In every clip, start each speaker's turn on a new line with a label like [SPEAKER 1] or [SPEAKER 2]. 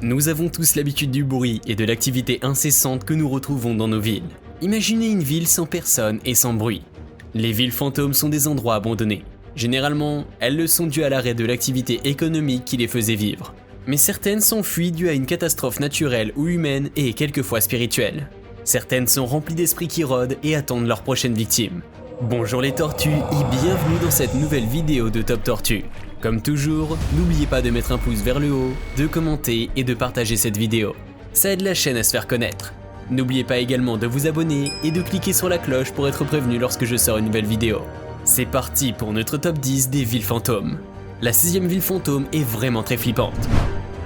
[SPEAKER 1] Nous avons tous l'habitude du bruit et de l'activité incessante que nous retrouvons dans nos villes. Imaginez une ville sans personne et sans bruit. Les villes fantômes sont des endroits abandonnés. Généralement, elles le sont dues à l'arrêt de l'activité économique qui les faisait vivre. Mais certaines s'enfuient dues à une catastrophe naturelle ou humaine et quelquefois spirituelle. Certaines sont remplies d'esprits qui rôdent et attendent leur prochaine victime. Bonjour les tortues et bienvenue dans cette nouvelle vidéo de Top Tortue. Comme toujours, n'oubliez pas de mettre un pouce vers le haut, de commenter et de partager cette vidéo. Ça aide la chaîne à se faire connaître. N'oubliez pas également de vous abonner et de cliquer sur la cloche pour être prévenu lorsque je sors une nouvelle vidéo. C'est parti pour notre top 10 des villes fantômes. La 6ème ville fantôme est vraiment très flippante.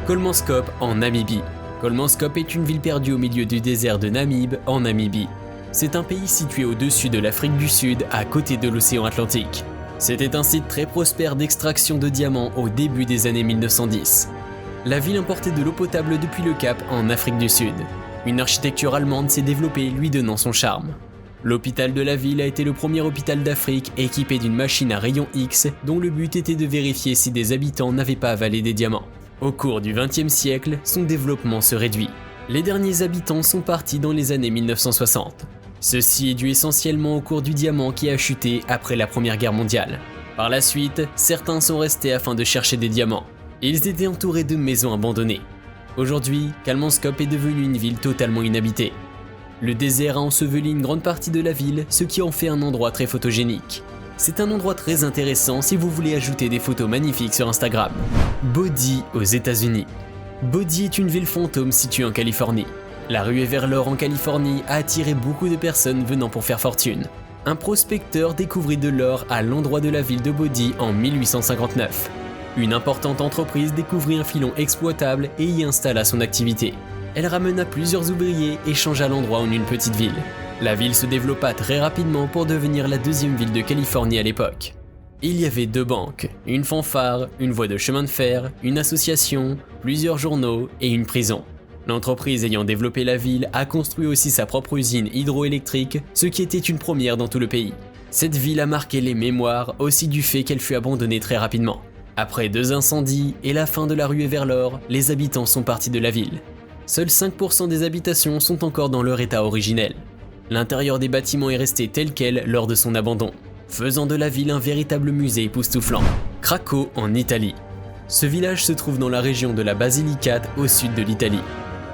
[SPEAKER 1] Kolmanskop en Namibie. Kolmanskop est une ville perdue au milieu du désert de Namib en Namibie. C'est un pays situé au-dessus de l'Afrique du Sud, à côté de l'océan Atlantique. C'était un site très prospère d'extraction de diamants au début des années 1910. La ville importait de l'eau potable depuis le Cap en Afrique du Sud. Une architecture allemande s'est développée, lui donnant son charme. L'hôpital de la ville a été le premier hôpital d'Afrique équipé d'une machine à rayons X dont le but était de vérifier si des habitants n'avaient pas avalé des diamants. Au cours du XXe siècle, son développement se réduit. Les derniers habitants sont partis dans les années 1960. Ceci est dû essentiellement au cours du diamant qui a chuté après la Première Guerre mondiale. Par la suite, certains sont restés afin de chercher des diamants. Ils étaient entourés de maisons abandonnées. Aujourd'hui, Kolmanskop est devenue une ville totalement inhabitée. Le désert a enseveli une grande partie de la ville, ce qui en fait un endroit très photogénique. C'est un endroit très intéressant si vous voulez ajouter des photos magnifiques sur Instagram. Bodie aux États-Unis. Bodie est une ville fantôme située en Californie. La ruée vers l'or en Californie a attiré beaucoup de personnes venant pour faire fortune. Un prospecteur découvrit de l'or à l'endroit de la ville de Bodie en 1859. Une importante entreprise découvrit un filon exploitable et y installa son activité. Elle ramena plusieurs ouvriers et changea l'endroit en une petite ville. La ville se développa très rapidement pour devenir la deuxième ville de Californie à l'époque. Il y avait 2 banques, une fanfare, une voie de chemin de fer, une association, plusieurs journaux et une prison. L'entreprise ayant développé la ville a construit aussi sa propre usine hydroélectrique, ce qui était une première dans tout le pays. Cette ville a marqué les mémoires aussi du fait qu'elle fut abandonnée très rapidement. Après 2 incendies et la fin de la ruée vers l'or, les habitants sont partis de la ville. Seuls 5% des habitations sont encore dans leur état originel. L'intérieur des bâtiments est resté tel quel lors de son abandon, faisant de la ville un véritable musée époustouflant. Craco en Italie. Ce village se trouve dans la région de la Basilicate au sud de l'Italie.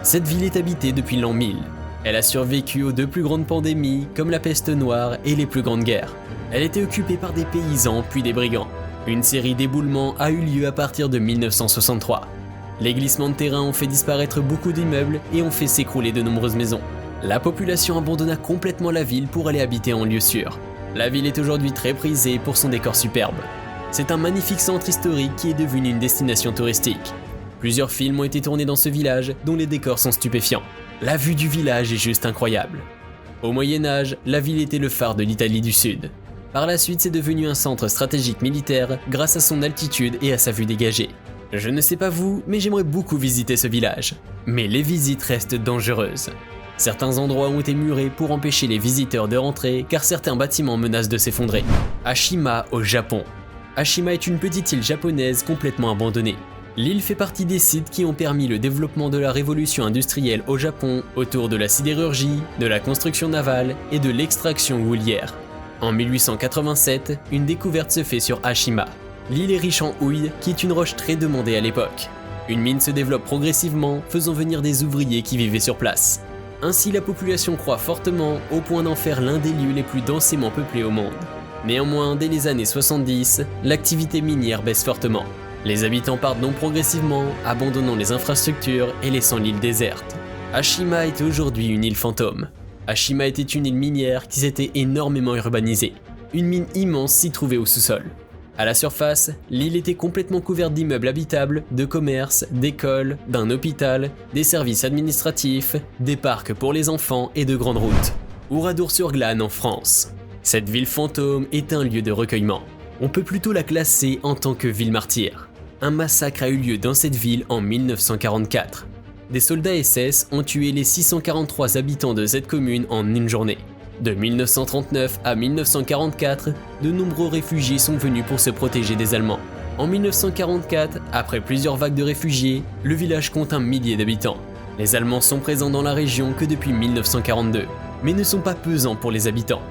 [SPEAKER 1] Cette ville est habitée depuis l'an 1000. Elle a survécu aux 2 plus grandes pandémies comme la peste noire et les plus grandes guerres. Elle était occupée par des paysans puis des brigands. Une série d'éboulements a eu lieu à partir de 1963. Les glissements de terrain ont fait disparaître beaucoup d'immeubles et ont fait s'écrouler de nombreuses maisons. La population abandonna complètement la ville pour aller habiter en lieu sûr. La ville est aujourd'hui très prisée pour son décor superbe. C'est un magnifique centre historique qui est devenu une destination touristique. Plusieurs films ont été tournés dans ce village dont les décors sont stupéfiants. La vue du village est juste incroyable. Au Moyen-Âge, la ville était le phare de l'Italie du Sud. Par la suite, c'est devenu un centre stratégique militaire grâce à son altitude et à sa vue dégagée. Je ne sais pas vous, mais j'aimerais beaucoup visiter ce village. Mais les visites restent dangereuses. Certains endroits ont été murés pour empêcher les visiteurs de rentrer car certains bâtiments menacent de s'effondrer. Hashima au Japon. Hashima est une petite île japonaise complètement abandonnée. L'île fait partie des sites qui ont permis le développement de la révolution industrielle au Japon autour de la sidérurgie, de la construction navale et de l'extraction houlière. En 1887, une découverte se fait sur Hashima. L'île est riche en houille, qui est une roche très demandée à l'époque. Une mine se développe progressivement, faisant venir des ouvriers qui vivaient sur place. Ainsi, la population croît fortement au point d'en faire l'un des lieux les plus densément peuplés au monde. Néanmoins, dès les années 70, l'activité minière baisse fortement. Les habitants partent donc progressivement, abandonnant les infrastructures et laissant l'île déserte. Hashima est aujourd'hui une île fantôme. Hashima était une île minière qui s'était énormément urbanisée. Une mine immense s'y trouvait au sous-sol. À la surface, l'île était complètement couverte d'immeubles habitables, de commerces, d'écoles, d'un hôpital, des services administratifs, des parcs pour les enfants et de grandes routes. Oradour-sur-Glane en France. Cette ville fantôme est un lieu de recueillement. On peut plutôt la classer en tant que ville martyre. Un massacre a eu lieu dans cette ville en 1944. Des soldats SS ont tué les 643 habitants de cette commune en une journée. De 1939 à 1944, de nombreux réfugiés sont venus pour se protéger des Allemands. En 1944, après plusieurs vagues de réfugiés, le village compte 1 millier d'habitants. Les Allemands sont présents dans la région que depuis 1942, mais ne sont pas pesants pour les habitants.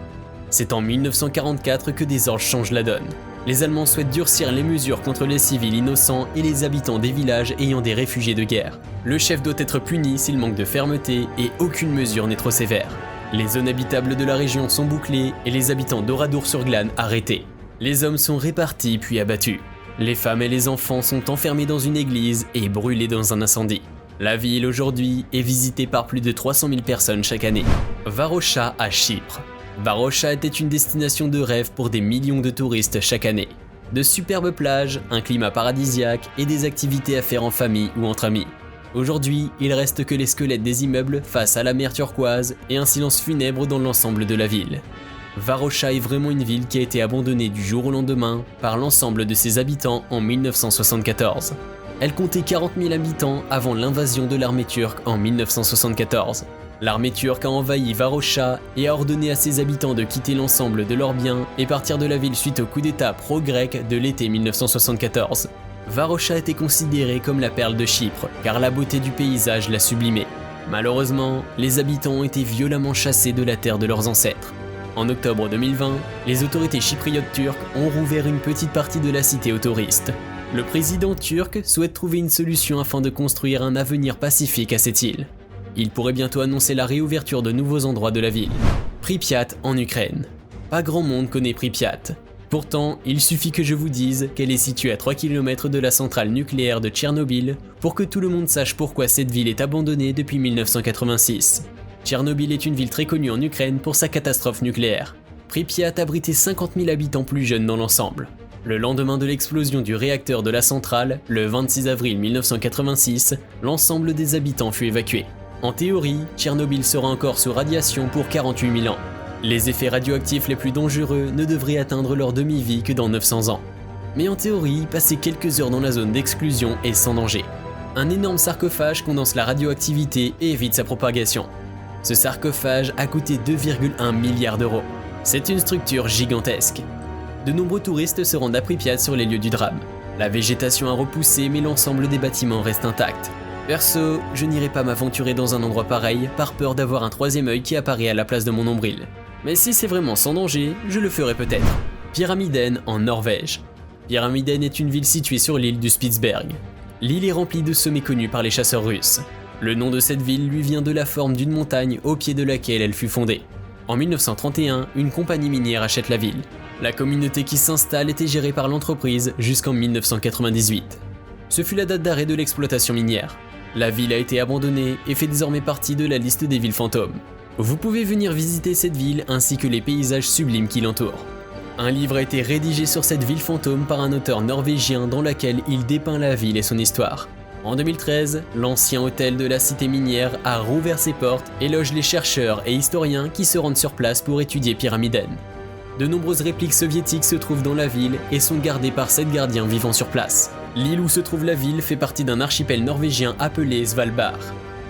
[SPEAKER 1] C'est en 1944 que des ordres changent la donne. Les Allemands souhaitent durcir les mesures contre les civils innocents et les habitants des villages ayant des réfugiés de guerre. Le chef doit être puni s'il manque de fermeté et aucune mesure n'est trop sévère. Les zones habitables de la région sont bouclées et les habitants d'Oradour-sur-Glane arrêtés. Les hommes sont répartis puis abattus. Les femmes et les enfants sont enfermés dans une église et brûlés dans un incendie. La ville aujourd'hui est visitée par plus de 300 000 personnes chaque année. Varosha à Chypre. Varosha était une destination de rêve pour des millions de touristes chaque année. De superbes plages, un climat paradisiaque et des activités à faire en famille ou entre amis. Aujourd'hui, il reste que les squelettes des immeubles face à la mer turquoise et un silence funèbre dans l'ensemble de la ville. Varosha est vraiment une ville qui a été abandonnée du jour au lendemain par l'ensemble de ses habitants en 1974. Elle comptait 40 000 habitants avant l'invasion de l'armée turque en 1974. L'armée turque a envahi Varosha et a ordonné à ses habitants de quitter l'ensemble de leurs biens et partir de la ville suite au coup d'état pro-grec de l'été 1974. Varosha était considérée comme la perle de Chypre, car la beauté du paysage l'a sublimée. Malheureusement, les habitants ont été violemment chassés de la terre de leurs ancêtres. En octobre 2020, les autorités chypriotes turques ont rouvert une petite partie de la cité aux touristes. Le président turc souhaite trouver une solution afin de construire un avenir pacifique à cette île. Il pourrait bientôt annoncer la réouverture de nouveaux endroits de la ville. Pripyat en Ukraine. Pas grand monde connaît Pripyat. Pourtant, il suffit que je vous dise qu'elle est située à 3 km de la centrale nucléaire de Tchernobyl pour que tout le monde sache pourquoi cette ville est abandonnée depuis 1986. Tchernobyl est une ville très connue en Ukraine pour sa catastrophe nucléaire. Pripyat abritait 50 000 habitants plus jeunes dans l'ensemble. Le lendemain de l'explosion du réacteur de la centrale, le 26 avril 1986, l'ensemble des habitants fut évacué. En théorie, Tchernobyl sera encore sous radiation pour 48 000 ans. Les effets radioactifs les plus dangereux ne devraient atteindre leur demi-vie que dans 900 ans. Mais en théorie, passer quelques heures dans la zone d'exclusion est sans danger. Un énorme sarcophage condense la radioactivité et évite sa propagation. Ce sarcophage a coûté 2,1 milliards d'euros. C'est une structure gigantesque. De nombreux touristes se rendent à Pripyat sur les lieux du drame. La végétation a repoussé mais l'ensemble des bâtiments reste intact. Perso, je n'irai pas m'aventurer dans un endroit pareil par peur d'avoir un troisième œil qui apparaît à la place de mon nombril. Mais si c'est vraiment sans danger, je le ferai peut-être. Pyramiden en Norvège. Pyramiden est une ville située sur l'île du Spitsberg. L'île est remplie de sommets connus par les chasseurs russes. Le nom de cette ville lui vient de la forme d'une montagne au pied de laquelle elle fut fondée. En 1931, une compagnie minière achète la ville. La communauté qui s'installe était gérée par l'entreprise jusqu'en 1998. Ce fut la date d'arrêt de l'exploitation minière. La ville a été abandonnée et fait désormais partie de la liste des villes fantômes. Vous pouvez venir visiter cette ville ainsi que les paysages sublimes qui l'entourent. Un livre a été rédigé sur cette ville fantôme par un auteur norvégien dans lequel il dépeint la ville et son histoire. En 2013, l'ancien hôtel de la cité minière a rouvert ses portes et loge les chercheurs et historiens qui se rendent sur place pour étudier Pyramiden. De nombreuses répliques soviétiques se trouvent dans la ville et sont gardées par 7 gardiens vivant sur place. L'île où se trouve la ville fait partie d'un archipel norvégien appelé Svalbard.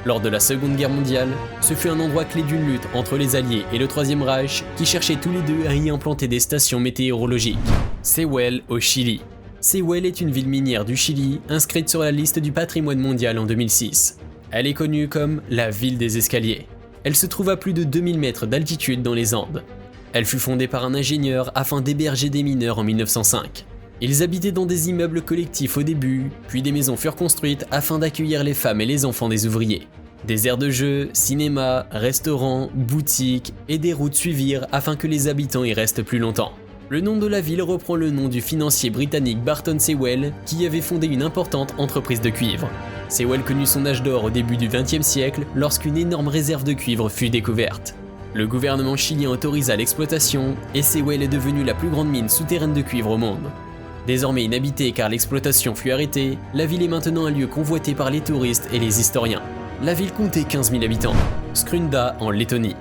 [SPEAKER 1] Lors de la Seconde Guerre mondiale, ce fut un endroit clé d'une lutte entre les Alliés et le Troisième Reich qui cherchaient tous les deux à y implanter des stations météorologiques. Sewell au Chili. Sewell est une ville minière du Chili inscrite sur la liste du patrimoine mondial en 2006. Elle est connue comme la ville des escaliers. Elle se trouve à plus de 2000 mètres d'altitude dans les Andes. Elle fut fondée par un ingénieur afin d'héberger des mineurs en 1905. Ils habitaient dans des immeubles collectifs au début, puis des maisons furent construites afin d'accueillir les femmes et les enfants des ouvriers. Des aires de jeux, cinéma, restaurants, boutiques et des routes suivirent afin que les habitants y restent plus longtemps. Le nom de la ville reprend le nom du financier britannique Barton Sewell qui avait fondé une importante entreprise de cuivre. Sewell connut son âge d'or au début du XXe siècle lorsqu'une énorme réserve de cuivre fut découverte. Le gouvernement chilien autorisa l'exploitation et Sewell est devenue la plus grande mine souterraine de cuivre au monde. Désormais inhabitée car l'exploitation fut arrêtée, la ville est maintenant un lieu convoité par les touristes et les historiens. La ville comptait 15 000 habitants. Skrunda en Lettonie.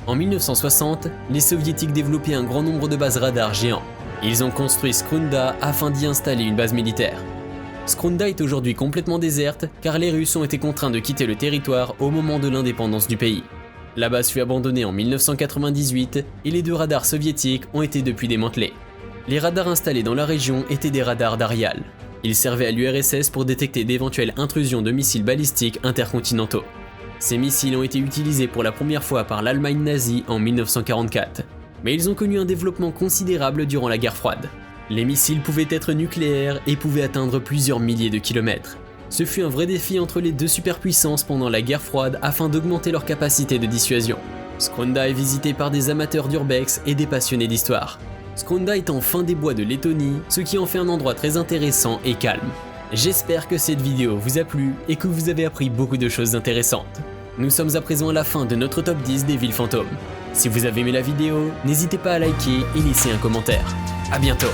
[SPEAKER 1] En 1960, les soviétiques développaient un grand nombre de bases radars géants. Ils ont construit Skrunda afin d'y installer une base militaire. Skrunda est aujourd'hui complètement déserte car les Russes ont été contraints de quitter le territoire au moment de l'indépendance du pays. La base fut abandonnée en 1998 et les 2 radars soviétiques ont été depuis démantelés. Les radars installés dans la région étaient des radars d'Arial. Ils servaient à l'URSS pour détecter d'éventuelles intrusions de missiles balistiques intercontinentaux. Ces missiles ont été utilisés pour la première fois par l'Allemagne nazie en 1944, mais ils ont connu un développement considérable durant la guerre froide. Les missiles pouvaient être nucléaires et pouvaient atteindre plusieurs milliers de kilomètres. Ce fut un vrai défi entre les deux superpuissances pendant la guerre froide afin d'augmenter leur capacité de dissuasion. Skronda est visité par des amateurs d'urbex et des passionnés d'histoire. Skronda est en fin des bois de Lettonie, ce qui en fait un endroit très intéressant et calme. J'espère que cette vidéo vous a plu et que vous avez appris beaucoup de choses intéressantes. Nous sommes à présent à la fin de notre top 10 des villes fantômes. Si vous avez aimé la vidéo, n'hésitez pas à liker et laisser un commentaire. A bientôt.